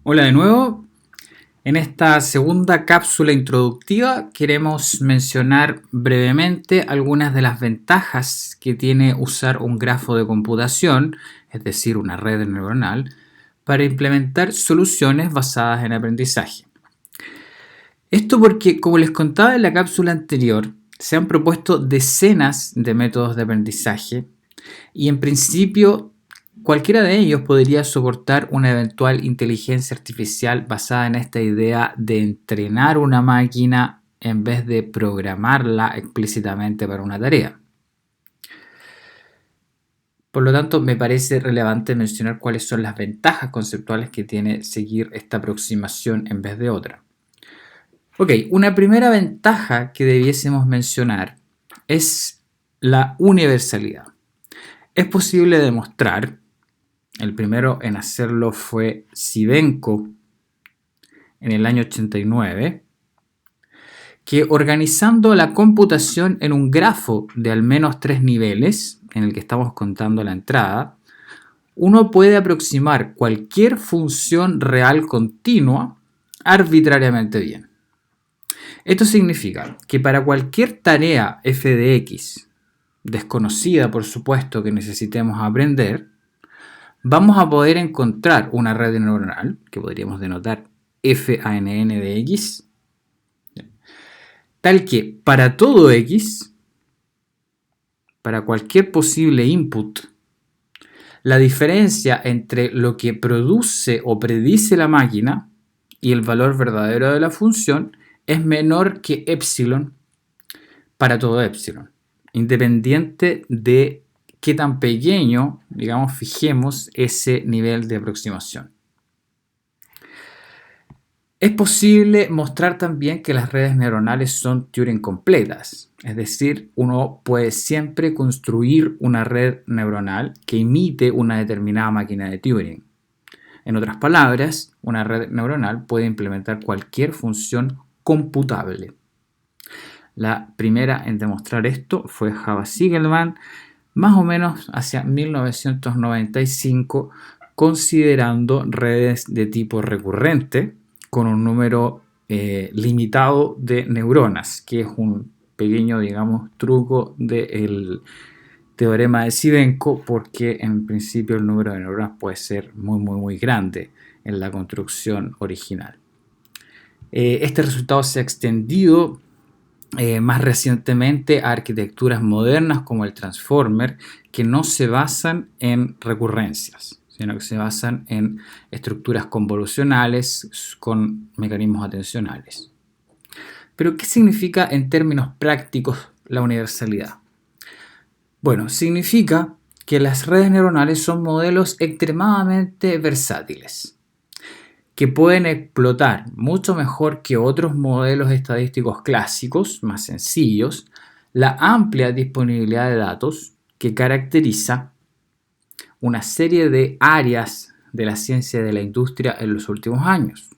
Hola de nuevo. En esta segunda cápsula introductiva queremos mencionar brevemente algunas de las ventajas que tiene usar un grafo de computación, es decir, una red neuronal, para implementar soluciones basadas en aprendizaje. Esto porque, como les contaba en la cápsula anterior, se han propuesto decenas de métodos de aprendizaje y en principio cualquiera de ellos podría soportar una eventual inteligencia artificial basada en esta idea de entrenar una máquina en vez de programarla explícitamente para una tarea. Por lo tanto, me parece relevante mencionar cuáles son las ventajas conceptuales que tiene seguir esta aproximación en vez de otra. Ok, una primera ventaja que debiésemos mencionar es la universalidad. Es posible demostrar, el primero en hacerlo fue Sibенko en el año 89, que organizando la computación en un grafo de al menos 3 niveles, en el que estamos contando la entrada, uno puede aproximar cualquier función real continua arbitrariamente bien. Esto significa que para cualquier tarea f de x, desconocida por supuesto que necesitemos aprender, vamos a poder encontrar una red neuronal, que podríamos denotar FANN de x, tal que para todo x, para cualquier posible input, la diferencia entre lo que produce o predice la máquina y el valor verdadero de la función es menor que epsilon para todo epsilon, independiente de qué tan pequeño, digamos, fijemos ese nivel de aproximación. Es posible mostrar también que las redes neuronales son Turing completas, es decir, uno puede siempre construir una red neuronal que imite una determinada máquina de Turing. En otras palabras, una red neuronal puede implementar cualquier función computable. La primera en demostrar esto fue Java Sigelman, más o menos hacia 1995, considerando redes de tipo recurrente con un número limitado de neuronas, que es un pequeño, digamos, truco del teorema de Sibенko, porque en principio el número de neuronas puede ser muy grande en la construcción original. Este resultado se ha extendido más recientemente a arquitecturas modernas como el Transformer, que no se basan en recurrencias, sino que se basan en estructuras convolucionales con mecanismos atencionales. Pero, ¿qué significa en términos prácticos la universalidad? Bueno, significa que las redes neuronales son modelos extremadamente versátiles, que pueden explotar mucho mejor que otros modelos estadísticos clásicos, más sencillos, la amplia disponibilidad de datos que caracteriza una serie de áreas de la ciencia y de la industria en los últimos años.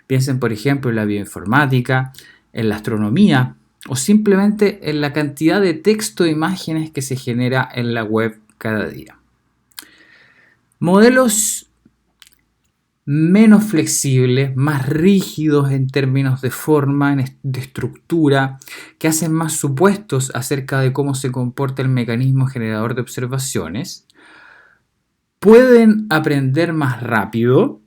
Piensen, por ejemplo, en la bioinformática, en la astronomía o simplemente en la cantidad de texto e imágenes que se genera en la web cada día. Modelos menos flexibles, más rígidos en términos de forma, de estructura, que hacen más supuestos acerca de cómo se comporta el mecanismo generador de observaciones, pueden aprender más rápido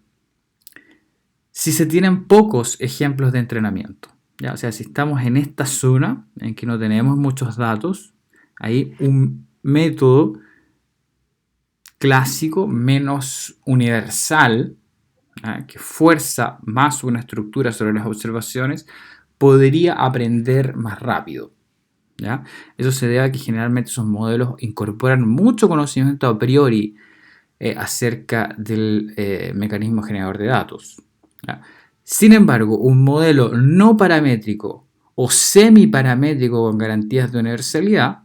si se tienen pocos ejemplos de entrenamiento. ¿Ya? O sea, si estamos en esta zona en que no tenemos muchos datos, hay un método clásico menos universal, que fuerza más una estructura sobre las observaciones, podría aprender más rápido. ¿Ya? Eso se debe a que generalmente esos modelos incorporan mucho conocimiento a priori acerca del mecanismo generador de datos. ¿Ya? Sin embargo, un modelo no paramétrico o semiparamétrico con garantías de universalidad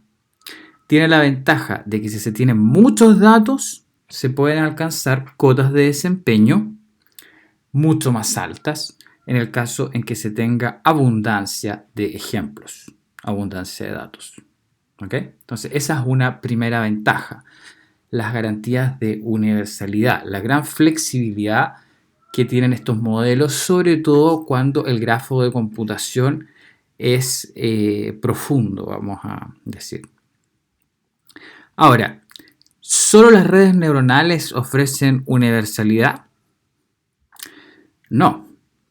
tiene la ventaja de que si se tienen muchos datos, se pueden alcanzar cotas de desempeño mucho más altas en el caso en que se tenga abundancia de ejemplos, abundancia de datos. ¿Ok? Entonces, esa es una primera ventaja. Las garantías de universalidad, la gran flexibilidad que tienen estos modelos, sobre todo cuando el grafo de computación es profundo, vamos a decir. Ahora, ¿solo las redes neuronales ofrecen universalidad? No,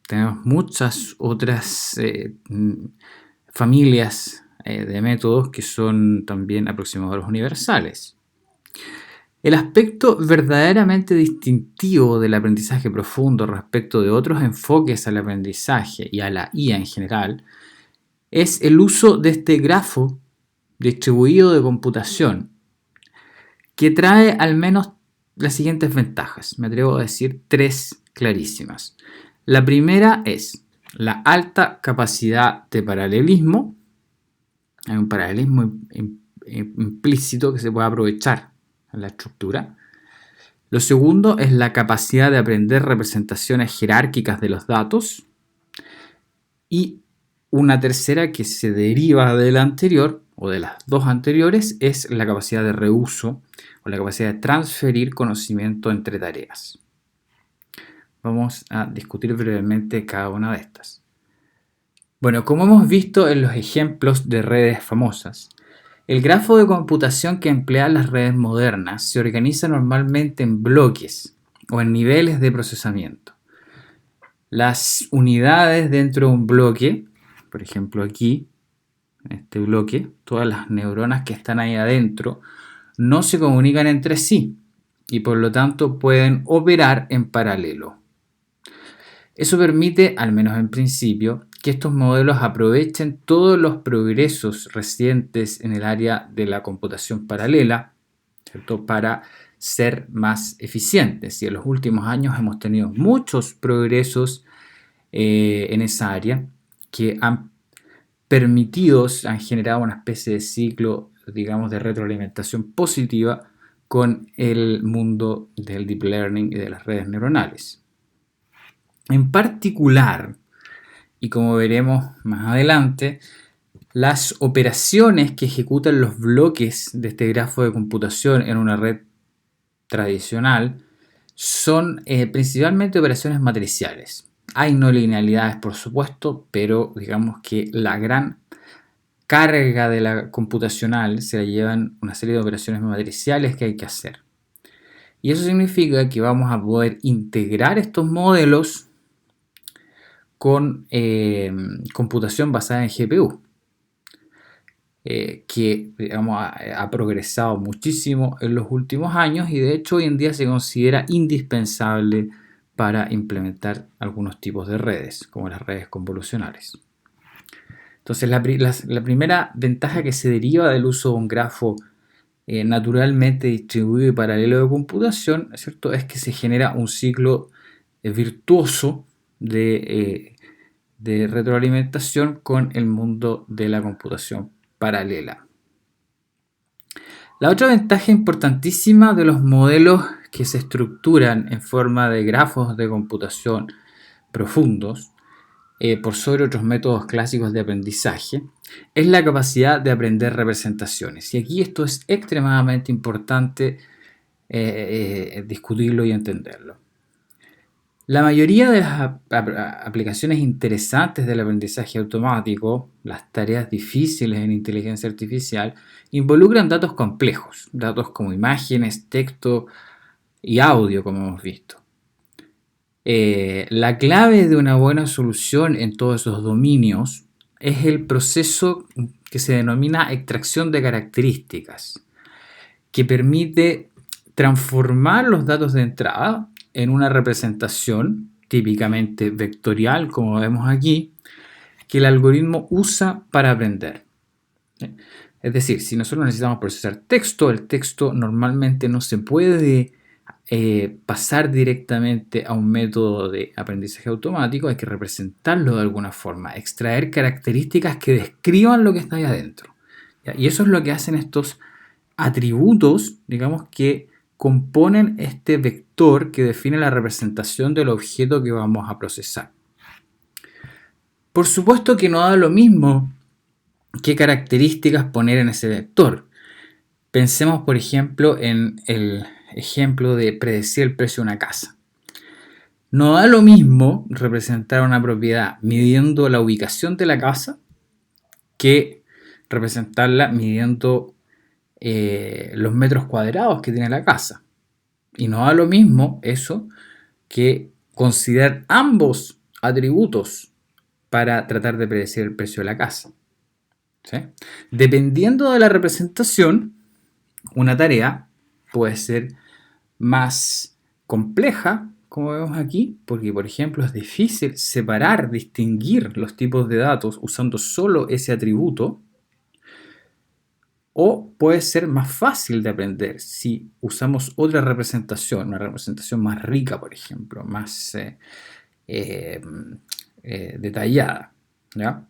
tenemos muchas otras familias de métodos que son también aproximadores universales. El aspecto verdaderamente distintivo del aprendizaje profundo respecto de otros enfoques al aprendizaje y a la IA en general es el uso de este grafo distribuido de computación, que trae al menos las siguientes ventajas. Me atrevo a decir 3 clarísimas. La primera es la alta capacidad de paralelismo. Hay un paralelismo implícito que se puede aprovechar en la estructura. Lo segundo es la capacidad de aprender representaciones jerárquicas de los datos. Y una tercera que se deriva de la anterior, o de las dos anteriores, es la capacidad de reuso o la capacidad de transferir conocimiento entre tareas. Vamos a discutir brevemente cada una de estas. Bueno, como hemos visto en los ejemplos de redes famosas, el grafo de computación que emplean las redes modernas se organiza normalmente en bloques o en niveles de procesamiento. Las unidades dentro de un bloque, por ejemplo aquí, en este bloque, todas las neuronas que están ahí adentro, no se comunican entre sí y por lo tanto pueden operar en paralelo. Eso permite, al menos en principio, que estos modelos aprovechen todos los progresos recientes en el área de la computación paralela, ¿cierto?, para ser más eficientes. Y en los últimos años hemos tenido muchos progresos en esa área que han generado una especie de ciclo, digamos, de retroalimentación positiva con el mundo del deep learning y de las redes neuronales. En particular, y como veremos más adelante, las operaciones que ejecutan los bloques de este grafo de computación en una red tradicional son principalmente operaciones matriciales. Hay no linealidades, por supuesto, pero digamos que la gran carga de la computacional se la llevan una serie de operaciones matriciales que hay que hacer. Y eso significa que vamos a poder integrar estos modelos con computación basada en GPU, que digamos, ha progresado muchísimo en los últimos años y de hecho hoy en día se considera indispensable para implementar algunos tipos de redes, como las redes convolucionales. Entonces, la primera ventaja que se deriva del uso de un grafo naturalmente distribuido y paralelo de computación, ¿cierto?, es que se genera un ciclo virtuoso de retroalimentación con el mundo de la computación paralela. La otra ventaja importantísima de los modelos que se estructuran en forma de grafos de computación profundos, por sobre otros métodos clásicos de aprendizaje, es la capacidad de aprender representaciones. Y aquí esto es extremadamente importante discutirlo y entenderlo. La mayoría de las aplicaciones interesantes del aprendizaje automático, las tareas difíciles en inteligencia artificial, involucran datos complejos, datos como imágenes, texto y audio, como hemos visto. La clave de una buena solución en todos esos dominios es el proceso que se denomina extracción de características, que permite transformar los datos de entrada en una representación típicamente vectorial, como vemos aquí, que el algoritmo usa para aprender. Es decir, si nosotros necesitamos procesar texto, el texto normalmente no se puede pasar directamente a un método de aprendizaje automático, hay que representarlo de alguna forma, extraer características que describan lo que está ahí adentro. ¿Ya? Y eso es lo que hacen estos atributos, digamos, que componen este vector que define la representación del objeto que vamos a procesar. Por supuesto que no da lo mismo qué características poner en ese vector. Pensemos, por ejemplo, en el ejemplo de predecir el precio de una casa. No da lo mismo representar una propiedad midiendo la ubicación de la casa que representarla midiendo los metros cuadrados que tiene la casa. Y no da lo mismo eso que considerar ambos atributos para tratar de predecir el precio de la casa. ¿Sí? Dependiendo de la representación, una tarea puede ser más compleja, como vemos aquí, porque por ejemplo es difícil separar, distinguir los tipos de datos usando solo ese atributo, o puede ser más fácil de aprender si usamos otra representación, una representación más rica, por ejemplo, más detallada. ¿Ya?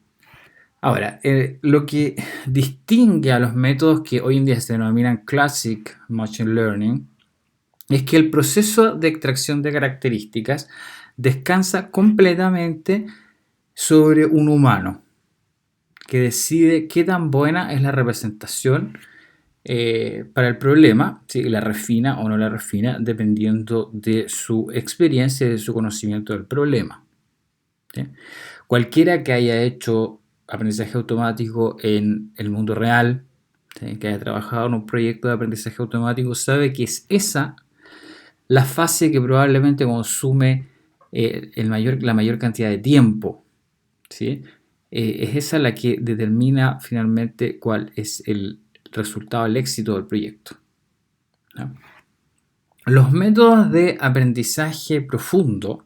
Ahora, lo que distingue a los métodos que hoy en día se denominan Classic Machine Learning es que el proceso de extracción de características descansa completamente sobre un humano que decide qué tan buena es la representación para el problema, si la refina o no la refina, dependiendo de su experiencia y de su conocimiento del problema. ¿Sí? Cualquiera que haya hecho aprendizaje automático en el mundo real, ¿sí? Que haya trabajado en un proyecto de aprendizaje automático, sabe que es esa la fase que probablemente consume la mayor cantidad de tiempo. ¿Sí? Es esa la que determina finalmente cuál es el resultado, el éxito del proyecto. ¿No? Los métodos de aprendizaje profundo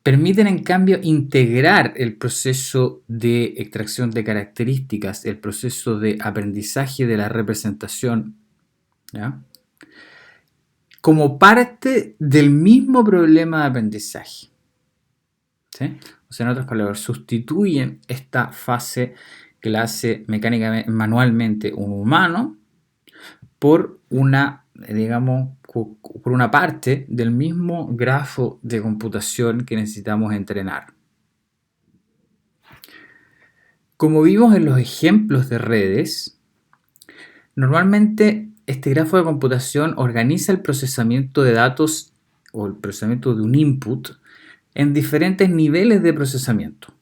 permiten en cambio integrar el proceso de extracción de características, el proceso de aprendizaje de la representación, ¿ya? Como parte del mismo problema de aprendizaje. ¿Sí? O sea, en otras palabras, sustituyen esta fase que la hace mecánicamente, manualmente un humano por una, digamos, por una parte del mismo grafo de computación que necesitamos entrenar. Como vimos en los ejemplos de redes, normalmente este grafo de computación organiza el procesamiento de datos o el procesamiento de un input en diferentes niveles de procesamiento.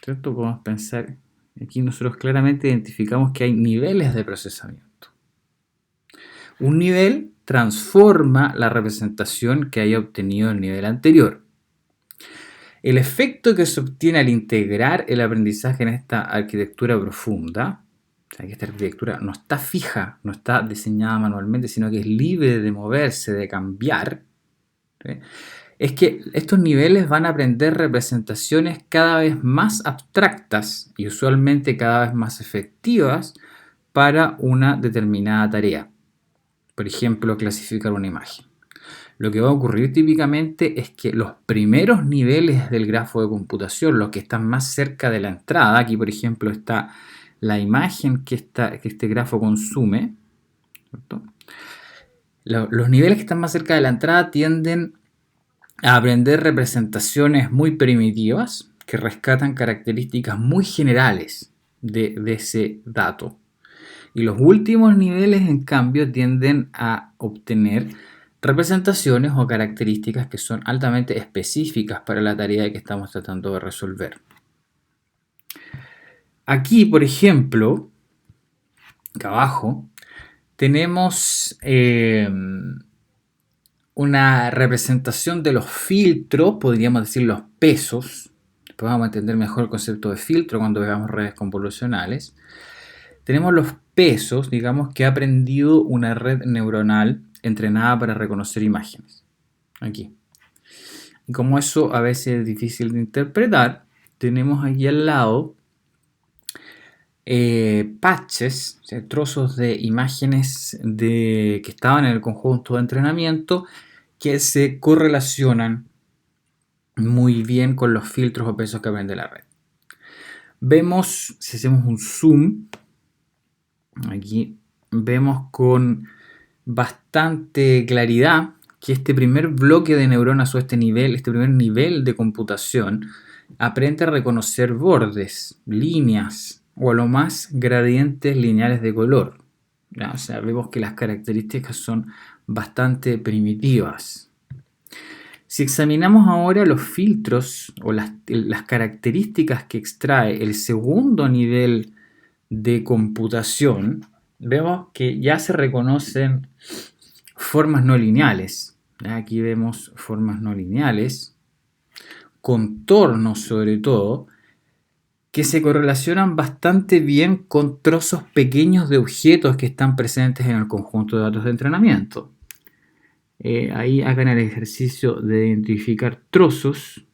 ¿Cierto? Podemos pensar, aquí nosotros claramente identificamos que hay niveles de procesamiento. Un nivel transforma la representación que haya obtenido el nivel anterior. El efecto que se obtiene al integrar el aprendizaje en esta arquitectura profunda, o sea que esta arquitectura no está fija, no está diseñada manualmente, sino que es libre de moverse, de cambiar, ¿sí? Es que estos niveles van a aprender representaciones cada vez más abstractas y usualmente cada vez más efectivas para una determinada tarea. Por ejemplo, clasificar una imagen. Lo que va a ocurrir típicamente es que los primeros niveles del grafo de computación, los que están más cerca de la entrada, aquí por ejemplo está la imagen que este grafo consume, ¿cierto? Los niveles que están más cerca de la entrada tienden a aprender representaciones muy primitivas que rescatan características muy generales de ese dato. Y los últimos niveles, en cambio, tienden a obtener representaciones o características que son altamente específicas para la tarea que estamos tratando de resolver. Aquí, por ejemplo, acá abajo, tenemos una representación de los filtros, podríamos decir los pesos. Después vamos a entender mejor el concepto de filtro cuando veamos redes convolucionales. Tenemos los pesos, digamos, que ha aprendido una red neuronal entrenada para reconocer imágenes. Aquí. Y como eso a veces es difícil de interpretar, tenemos aquí al lado patches, o sea, trozos de imágenes que estaban en el conjunto de entrenamiento que se correlacionan muy bien con los filtros o pesos que aprende la red. Vemos, si hacemos un zoom, aquí vemos con bastante claridad que este primer bloque de neuronas o este primer nivel de computación aprende a reconocer bordes, líneas o a lo más gradientes lineales de color. ¿Ya? O sea, vemos que las características son bastante primitivas. Si examinamos ahora los filtros o las características que extrae el segundo nivel de computación, vemos que ya se reconocen formas no lineales. Aquí vemos formas no lineales, contornos sobre todo, que se correlacionan bastante bien con trozos pequeños de objetos que están presentes en el conjunto de datos de entrenamiento. Ahí hagan el ejercicio de identificar trozos.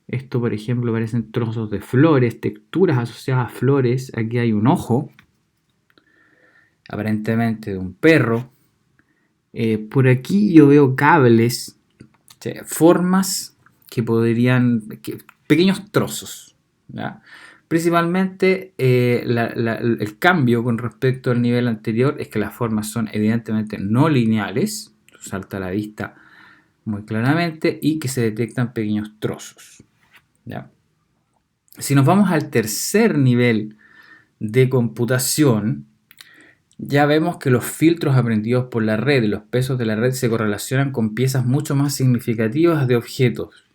Esto, por ejemplo, parecen trozos de flores, texturas asociadas a flores. Aquí hay un ojo, aparentemente de un perro. Por aquí yo veo cables, o sea, formas que podrían... pequeños trozos, ¿ya? Principalmente el cambio con respecto al nivel anterior es que las formas son evidentemente no lineales, salta a la vista muy claramente, y que se detectan pequeños trozos, ¿ya? Si nos vamos al tercer nivel de computación, ya vemos que los filtros aprendidos por la red y los pesos de la red se correlacionan con piezas mucho más significativas de objetos.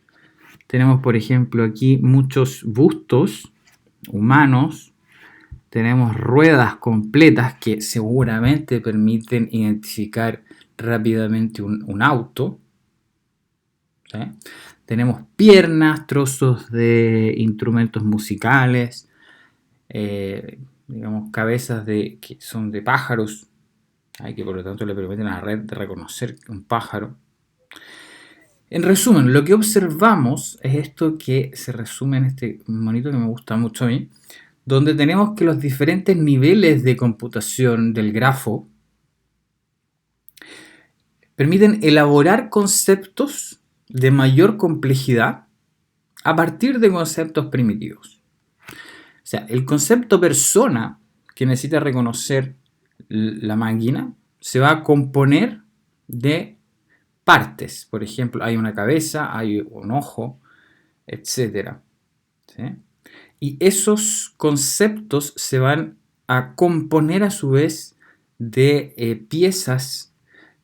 Tenemos, por ejemplo, aquí muchos bustos humanos. Tenemos ruedas completas que seguramente permiten identificar rápidamente un auto. ¿Sí? Tenemos piernas, trozos de instrumentos musicales, digamos cabezas que son de pájaros, que por lo tanto le permiten a la red de reconocer un pájaro. En resumen, lo que observamos es esto que se resume en este monito que me gusta mucho a mí, donde tenemos que los diferentes niveles de computación del grafo permiten elaborar conceptos de mayor complejidad a partir de conceptos primitivos. O sea, el concepto persona que necesita reconocer la máquina se va a componer de partes. Por ejemplo, hay una cabeza, hay un ojo, etc. ¿Sí? Y esos conceptos se van a componer a su vez de piezas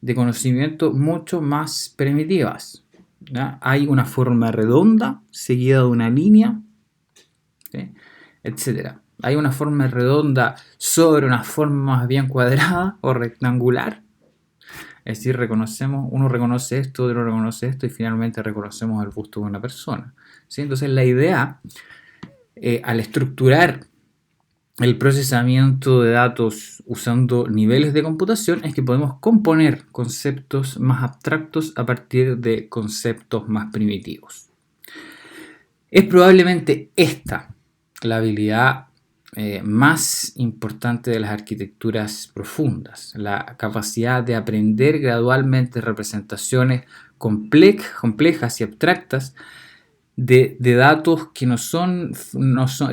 de conocimiento mucho más primitivas, ¿ya? Hay una forma redonda seguida de una línea, ¿sí? Etcétera. Hay una forma redonda sobre una forma más bien cuadrada o rectangular. Es decir, uno reconoce esto, otro reconoce esto y finalmente reconocemos el busto de una persona, ¿sí? Entonces la idea, al estructurar el procesamiento de datos usando niveles de computación, es que podemos componer conceptos más abstractos a partir de conceptos más primitivos. Es probablemente esta la habilidad más importante de las arquitecturas profundas, la capacidad de aprender gradualmente representaciones complejas y abstractas de datos que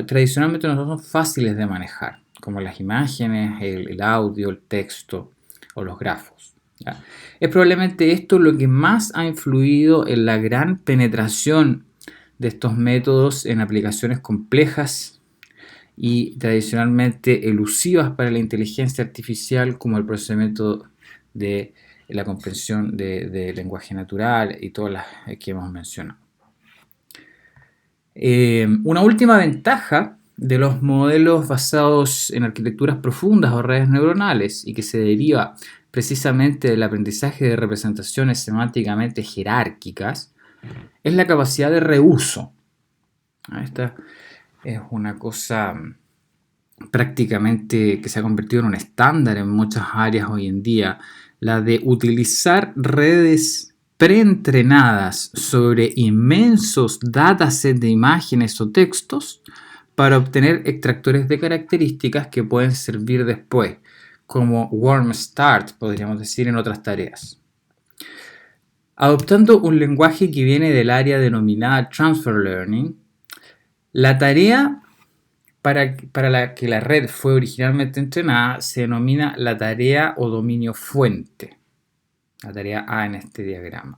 tradicionalmente no son fáciles de manejar, como las imágenes, el audio, el texto o los grafos, ¿ya? Es probablemente esto lo que más ha influido en la gran penetración de estos métodos en aplicaciones complejas y tradicionalmente elusivas para la inteligencia artificial, como el procesamiento de la comprensión de lenguaje natural y todas las que hemos mencionado. Una última ventaja de los modelos basados en arquitecturas profundas o redes neuronales y que se deriva precisamente del aprendizaje de representaciones semánticamente jerárquicas es la capacidad de reuso. Esta es una cosa prácticamente que se ha convertido en un estándar en muchas áreas hoy en día, la de utilizar redes preentrenadas sobre inmensos datasets de imágenes o textos para obtener extractores de características que pueden servir después, como warm start, podríamos decir, en otras tareas. Adoptando un lenguaje que viene del área denominada Transfer Learning, la tarea para la que la red fue originalmente entrenada se denomina la tarea o dominio fuente, la tarea A en este diagrama.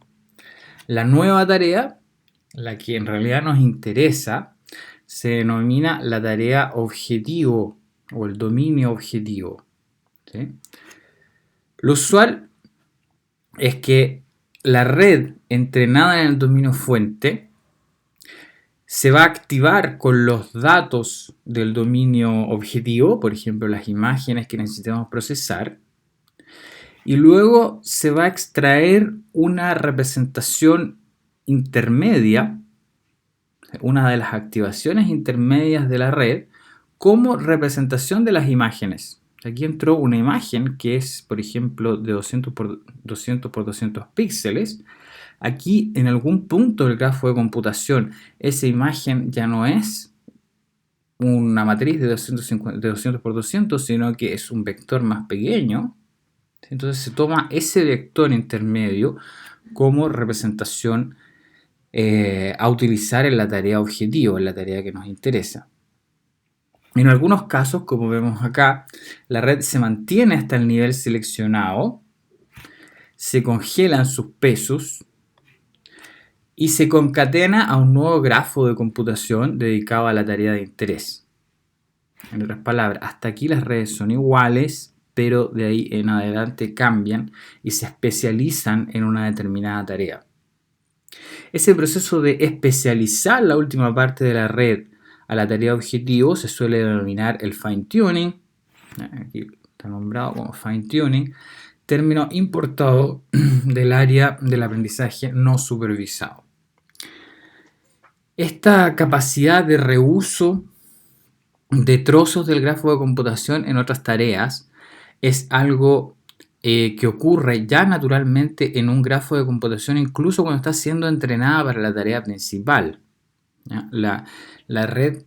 La nueva tarea, la que en realidad nos interesa, se denomina la tarea objetivo o el dominio objetivo, ¿sí? Lo usual es que la red entrenada en el dominio fuente se va a activar con los datos del dominio objetivo, por ejemplo, las imágenes que necesitamos procesar, y luego se va a extraer una representación intermedia, una de las activaciones intermedias de la red, como representación de las imágenes. Aquí entró una imagen que es, por ejemplo, de 200 por 200 por 200 píxeles. Aquí, en algún punto del grafo de computación, esa imagen ya no es una matriz de 200 por 200, sino que es un vector más pequeño. Entonces se toma ese vector intermedio como representación a utilizar en la tarea objetivo, en la tarea que nos interesa. En algunos casos, como vemos acá, la red se mantiene hasta el nivel seleccionado, se congelan sus pesos y se concatena a un nuevo grafo de computación dedicado a la tarea de interés. En otras palabras, hasta aquí las redes son iguales, pero de ahí en adelante cambian y se especializan en una determinada tarea. Ese proceso de especializar la última parte de la red a la tarea objetivo se suele denominar el fine-tuning. Aquí está nombrado como fine-tuning, término importado del área del aprendizaje no supervisado. Esta capacidad de reuso de trozos del grafo de computación en otras tareas es algo que ocurre ya naturalmente en un grafo de computación, incluso cuando está siendo entrenada para la tarea principal. La red,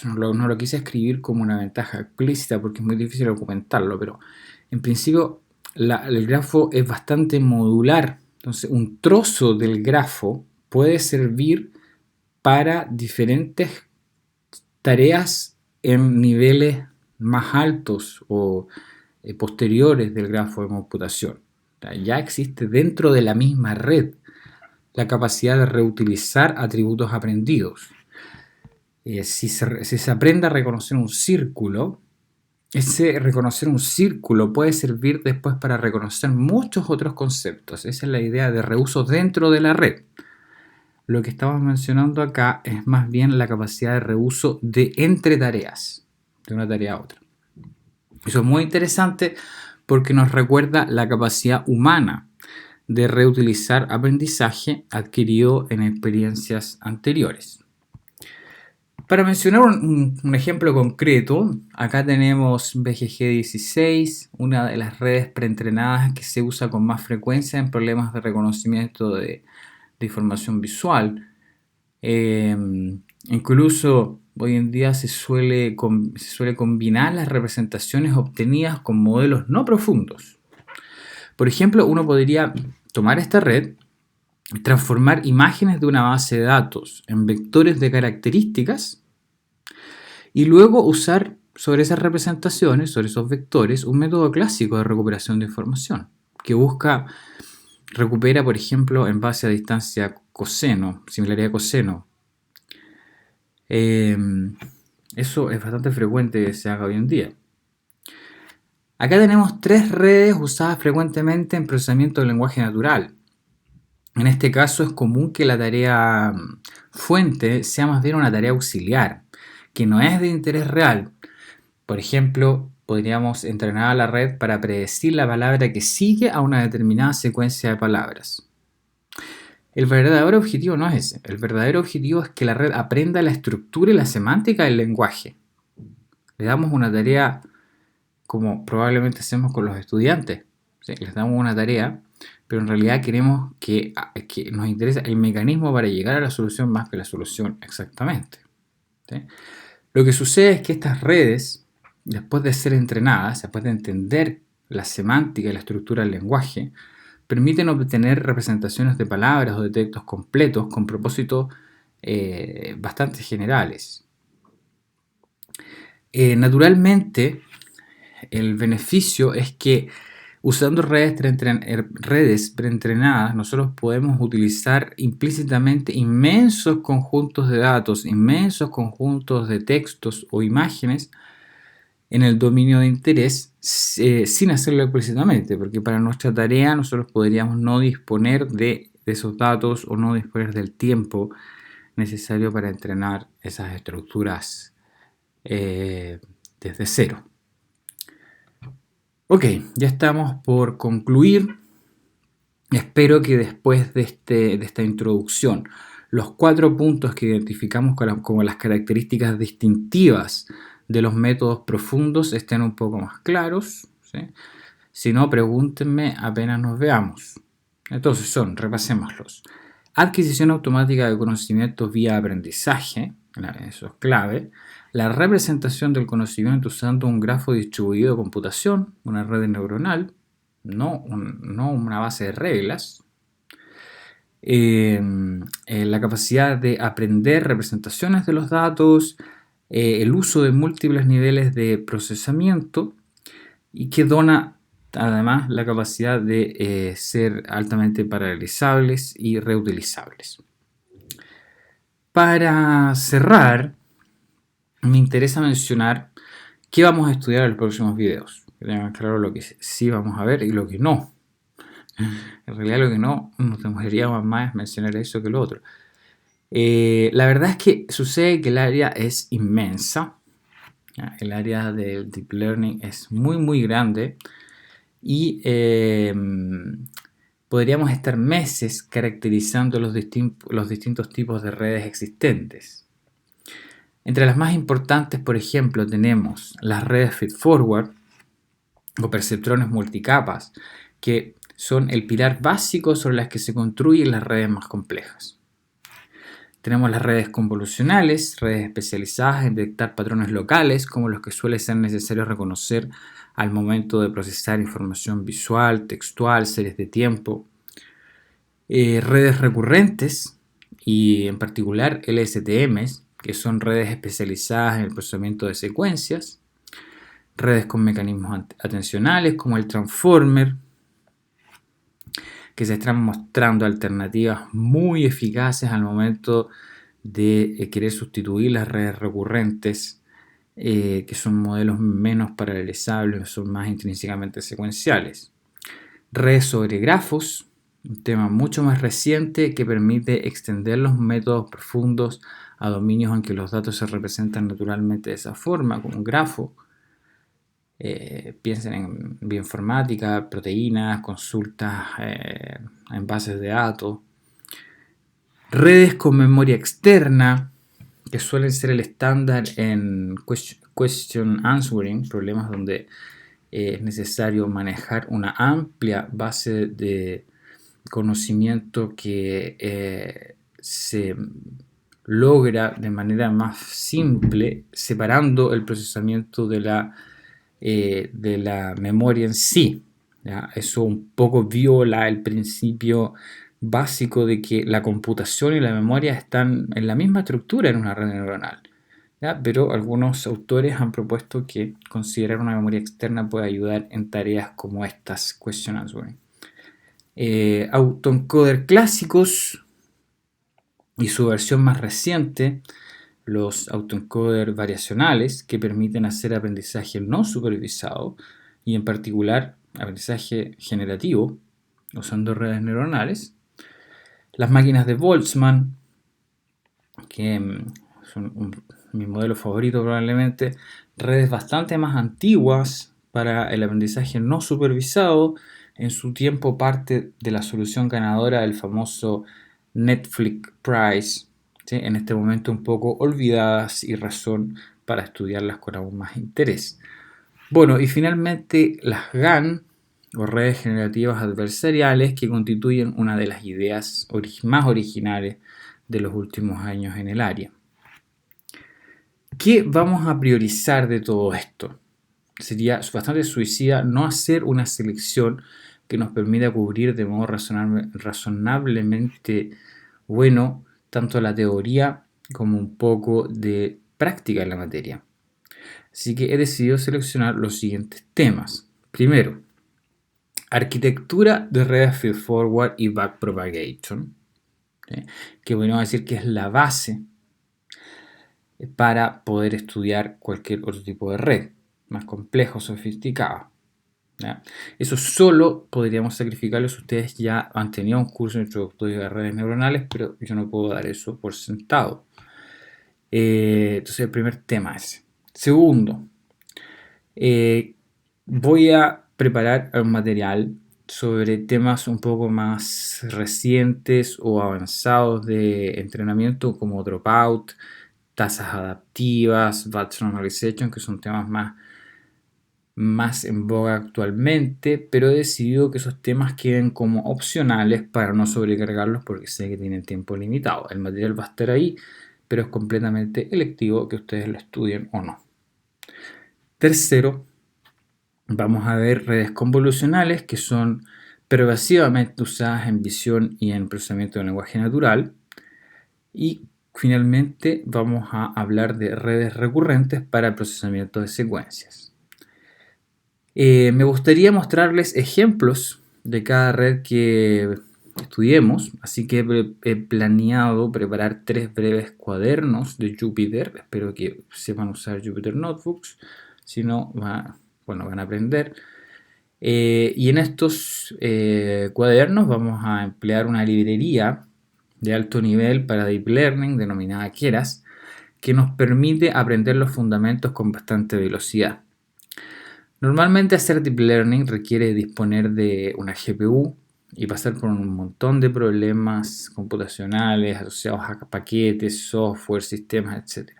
no lo quise escribir como una ventaja explícita porque es muy difícil documentarlo, pero en principio el grafo es bastante modular. Entonces, un trozo del grafo puede servir para diferentes tareas en niveles más altos o posteriores del grafo de computación. Ya existe dentro de la misma red la capacidad de reutilizar atributos aprendidos. Si se aprende a reconocer un círculo, ese reconocer un círculo puede servir después para reconocer muchos otros conceptos. Esa es la idea de reuso dentro de la red. Lo que estamos mencionando acá es más bien la capacidad de reuso de entre tareas, de una tarea a otra. Eso es muy interesante porque nos recuerda la capacidad humana de reutilizar aprendizaje adquirido en experiencias anteriores. Para mencionar un ejemplo concreto, acá tenemos BGG16, una de las redes preentrenadas que se usa con más frecuencia en problemas de reconocimiento de información visual. Incluso hoy en día se suele combinar las representaciones obtenidas con modelos no profundos. Por ejemplo, uno podría tomar esta red, transformar imágenes de una base de datos en vectores de características y luego usar sobre esas representaciones, sobre esos vectores, un método clásico de recuperación de información que recupera, por ejemplo, en base a distancia coseno, similaridad coseno. Eso es bastante frecuente que se haga hoy en día. Acá tenemos tres redes usadas frecuentemente en procesamiento del lenguaje natural. En este caso es común que la tarea fuente sea más bien una tarea auxiliar, que no es de interés real. Por ejemplo, podríamos entrenar a la red para predecir la palabra que sigue a una determinada secuencia de palabras. El verdadero objetivo no es ese. El verdadero objetivo es que la red aprenda la estructura y la semántica del lenguaje. Le damos una tarea como probablemente hacemos con los estudiantes. ¿Sí? Les damos una tarea, pero en realidad queremos que nos interesa el mecanismo para llegar a la solución más que la solución exactamente. ¿Sí? Lo que sucede es que estas redes, después de ser entrenadas, después de entender la semántica y la estructura del lenguaje, permiten obtener representaciones de palabras o de textos completos con propósitos bastante generales. Naturalmente, el beneficio es que usando redes preentrenadas, nosotros podemos utilizar implícitamente inmensos conjuntos de datos, inmensos conjuntos de textos o imágenes en el dominio de interés sin hacerlo explícitamente, porque para nuestra tarea nosotros podríamos no disponer de esos datos o no disponer del tiempo necesario para entrenar esas estructuras desde cero. Ok, ya estamos por concluir. Espero que después de esta introducción, los 4 puntos que identificamos como las características distintivas de los métodos profundos estén un poco más claros, ¿sí? Si no, pregúntenme apenas nos veamos. Entonces repasémoslos. Adquisición automática de conocimientos vía aprendizaje, eso es clave. La representación del conocimiento usando un grafo distribuido de computación, una red neuronal, no una base de reglas. La capacidad de aprender representaciones de los datos, el uso de múltiples niveles de procesamiento y que dona además la capacidad de ser altamente paralelizables y reutilizables. Para cerrar, me interesa mencionar qué vamos a estudiar en los próximos videos. Que tengan claro lo que sí vamos a ver y lo que no. En realidad lo que no nos demoraríamos más mencionar eso que lo otro. La verdad es que sucede que el área es inmensa. El área del Deep Learning es muy grande y podríamos estar meses caracterizando los distintos tipos de redes existentes. Entre las más importantes, por ejemplo, tenemos las redes feedforward o perceptrones multicapas, que son el pilar básico sobre las que se construyen las redes más complejas. Tenemos las redes convolucionales, redes especializadas en detectar patrones locales, como los que suele ser necesario reconocer al momento de procesar información visual, textual, series de tiempo. Redes recurrentes y en particular LSTMs, que son redes especializadas en el procesamiento de secuencias. Redes con mecanismos atencionales como el transformer, que se están mostrando alternativas muy eficaces al momento de querer sustituir las redes recurrentes, que son modelos menos paralelizables, son más intrínsecamente secuenciales. Redes sobre grafos, un tema mucho más reciente que permite extender los métodos profundos a dominios en que los datos se representan naturalmente de esa forma, como un grafo. Piensen en bioinformática, proteínas, consultas en bases de datos. Redes con memoria externa, que suelen ser el estándar en question answering, problemas donde es necesario manejar una amplia base de conocimiento que se logra de manera más simple separando el procesamiento de la memoria en sí. ¿Ya? Eso un poco viola el principio básico de que la computación y la memoria están en la misma estructura en una red neuronal. ¿Ya? Pero algunos autores han propuesto que considerar una memoria externa puede ayudar en tareas como estas, question answering. Autoencoder clásicos y su versión más reciente, los autoencoder variacionales, que permiten hacer aprendizaje no supervisado y en particular aprendizaje generativo usando redes neuronales. Las máquinas de Boltzmann, que son mi modelo favorito probablemente, redes bastante más antiguas para el aprendizaje no supervisado, en su tiempo parte de la solución ganadora del famoso Netflix Prize, ¿sí? En este momento un poco olvidadas y razón para estudiarlas con aún más interés. Bueno, y finalmente las GAN, o redes generativas adversariales, que constituyen una de las ideas más originales de los últimos años en el área. ¿Qué vamos a priorizar de todo esto? Sería bastante suicida no hacer una selección que nos permita cubrir de modo razonablemente bueno tanto la teoría como un poco de práctica en la materia. Así que he decidido seleccionar los siguientes temas. Primero, arquitectura de redes feedforward y backpropagation, ¿sí? Que podemos decir que es la base para poder estudiar cualquier otro tipo de red. más complejos, sofisticados. ¿Ya? Eso solo podríamos sacrificarlo si ustedes ya han tenido un curso introductorio de redes neuronales, pero yo no puedo dar eso por sentado. Entonces el primer tema es. Segundo, voy a preparar un material sobre temas un poco más recientes o avanzados de entrenamiento como dropout, tasas adaptivas, batch normalization, que son temas más en boga actualmente, pero he decidido que esos temas queden como opcionales para no sobrecargarlos porque sé que tienen tiempo limitado. El material va a estar ahí, pero es completamente electivo que ustedes lo estudien o no. Tercero, vamos a ver redes convolucionales que son pervasivamente usadas en visión y en procesamiento de lenguaje natural. Y finalmente vamos a hablar de redes recurrentes para el procesamiento de secuencias. Me gustaría mostrarles ejemplos de cada red que estudiemos, así que he planeado preparar 3 breves cuadernos de Jupyter. Espero que sepan usar Jupyter Notebooks, si no, van a aprender. Y en estos cuadernos vamos a emplear una librería de alto nivel para Deep Learning denominada Keras, que nos permite aprender los fundamentos con bastante velocidad. Normalmente hacer Deep Learning requiere disponer de una GPU y pasar por un montón de problemas computacionales asociados a paquetes, software, sistemas, etc.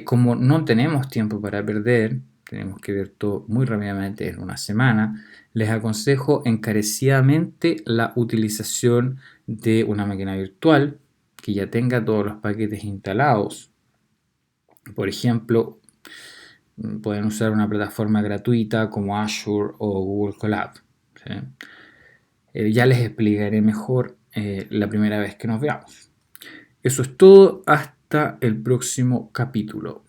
Como no tenemos tiempo para perder, tenemos que ver todo muy rápidamente en una semana, les aconsejo encarecidamente la utilización de una máquina virtual que ya tenga todos los paquetes instalados. Por ejemplo, pueden usar una plataforma gratuita como Azure o Google Colab. ¿Sí? Ya les explicaré mejor la primera vez que nos veamos. Eso es todo, hasta el próximo capítulo.